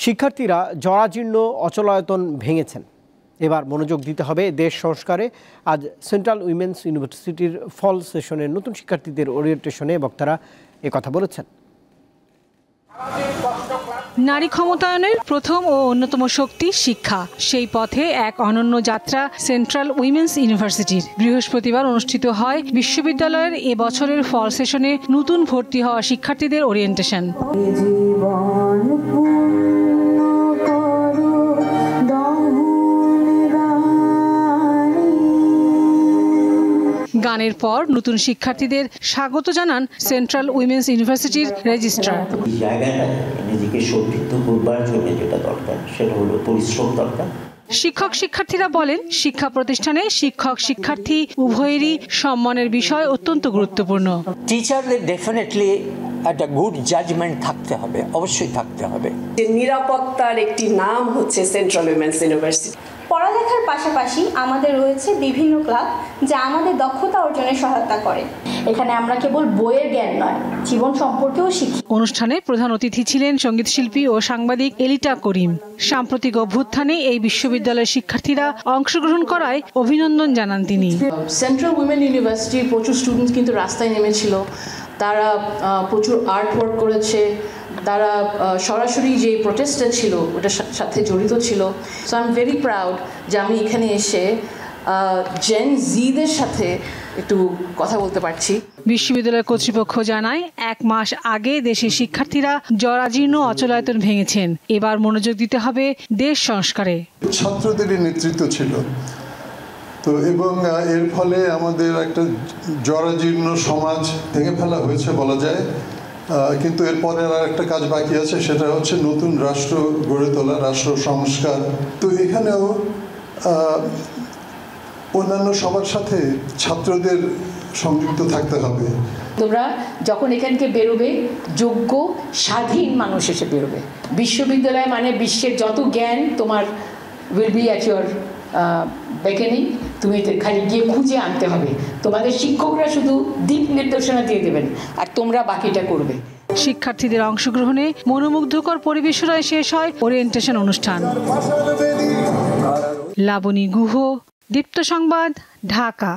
শিক্ষার্থীরা জরাজীর্ণ অচলায়তন ভেঙেছেন। এবার মনোযোগ দিতে হবে দেশ সংস্কারে। আজ সেন্ট্রাল উইমেন্স ইউনিভার্সিটির ফল সেশনের নতুন শিক্ষার্থীদের ওরিয়েন্টেশনে বক্তারা একথা বলেছেন। নারী ক্ষমতায়নের প্রথম ও অন্যতম শক্তি শিক্ষা। সেই পথে এক অনন্য যাত্রা সেন্ট্রাল উইমেন্স ইউনিভার্সিটির। বৃহস্পতিবার অনুষ্ঠিত হয় বিশ্ববিদ্যালয়ের এ বছরের ফল সেশনে নতুন ভর্তি হওয়া শিক্ষার্থীদের ওরিয়েন্টেশন। গানের পর নতুন শিক্ষার্থীদের স্বাগত জানান সেন্ট্রাল উইমেন্স ইউনিভার্সিটির রেজিস্ট্রার। নিজেকে সমৃদ্ধ করবার জন্য যেটা দরকার সেটা হলো পরিশ্রম দরকার। শিক্ষক শিক্ষার্থীরা বলেন, শিক্ষা প্রতিষ্ঠানে শিক্ষক শিক্ষার্থী উভয়েরই সম্মানের বিষয় অত্যন্ত গুরুত্বপূর্ণ। টিচারদের ডেফিনেটলি একটা গুড জাজমেন্ট থাকতে হবে, অবশ্যই থাকতে হবে। নিরাপত্তার একটি নাম হচ্ছে সেন্ট্রাল উইমেন্স ইউনিভার্সিটি। পড়ালেখার পাশাপাশি আমাদের রয়েছে বিভিন্ন ক্লাব যা আমাদের দক্ষতা অর্জনে সহায়তা করে। এখানে আমরা কেবল বইয়ের জ্ঞান নয়, জীবন সম্পর্কেও শিখি। অনুষ্ঠানে প্রধান অতিথি ছিলেন সঙ্গীতশিল্পী ও সাংবাদিক এলিটা করিম। সাম্প্রতিক অভ্যুত্থানে এই বিশ্ববিদ্যালয়ের শিক্ষার্থীরা অংশগ্রহণ করায় অভিনন্দন জানান তিনি। সেন্ট্রাল উইমেন ইউনিভার্সিটির প্রচুর স্টুডেন্টস কিন্তু রাস্তায় নেমেছিল, তারা প্রচুর আর্ট ওয়ার্ক করেছে, তারা সরাসরি যে প্রোটেস্টটা ছিল ওটার সাথে জড়িত ছিল। So I am very proud যে আমি এখানে এসে জেন জিদের সাথে একটু কথা বলতে পারছি। বিশ্ববিদ্যালয় কর্তৃপক্ষ জানায়, 1 মাস আগে দেশের শিক্ষার্থীরা জরাজীর্ণ অচলায়তন ভেঙেছেন। এবার মনোযোগ দিতে হবে দেশ সংস্কারে। ছাত্রদের নেতৃত্ব ছিল তো, এবং এর ফলে আমাদের একটা জরাজীর্ণ সমাজ ভেঙে ফেলা হয়েছে বলা যায়। কিন্তু এরপরে আর একটা কাজ বাকি আছে, সেটা হচ্ছে নতুন রাষ্ট্র গড়ে তোলা, রাষ্ট্র সংস্কার। তো এখানেও অন্যান্য সবার সাথে ছাত্রদের সংযুক্ত থাকতে হবে। তোমরা যখন এখানকে বেরোবে, যোগ্য স্বাধীন মানুষ এসে বেরোবে। বিশ্ববিদ্যালয় মানে বিশ্বের যত জ্ঞান তোমার উইল বি অ্যাট ইউর বেকেনিং। তুমি খালি গিয়ে খুঁজে আনতে হবে। তোমাদের শিক্ষকরা শুধু দিক নির্দেশনা দিয়ে দেবেন আর তোমরা বাকিটা করবে। শিক্ষার্থীদের অংশগ্রহণে মনোমুগ্ধকর পরিবেশনায় শেষ হয় ওরিয়েন্টেশন অনুষ্ঠান। লাবণী গুহ, দীপ্ত সংবাদ, ঢাকা।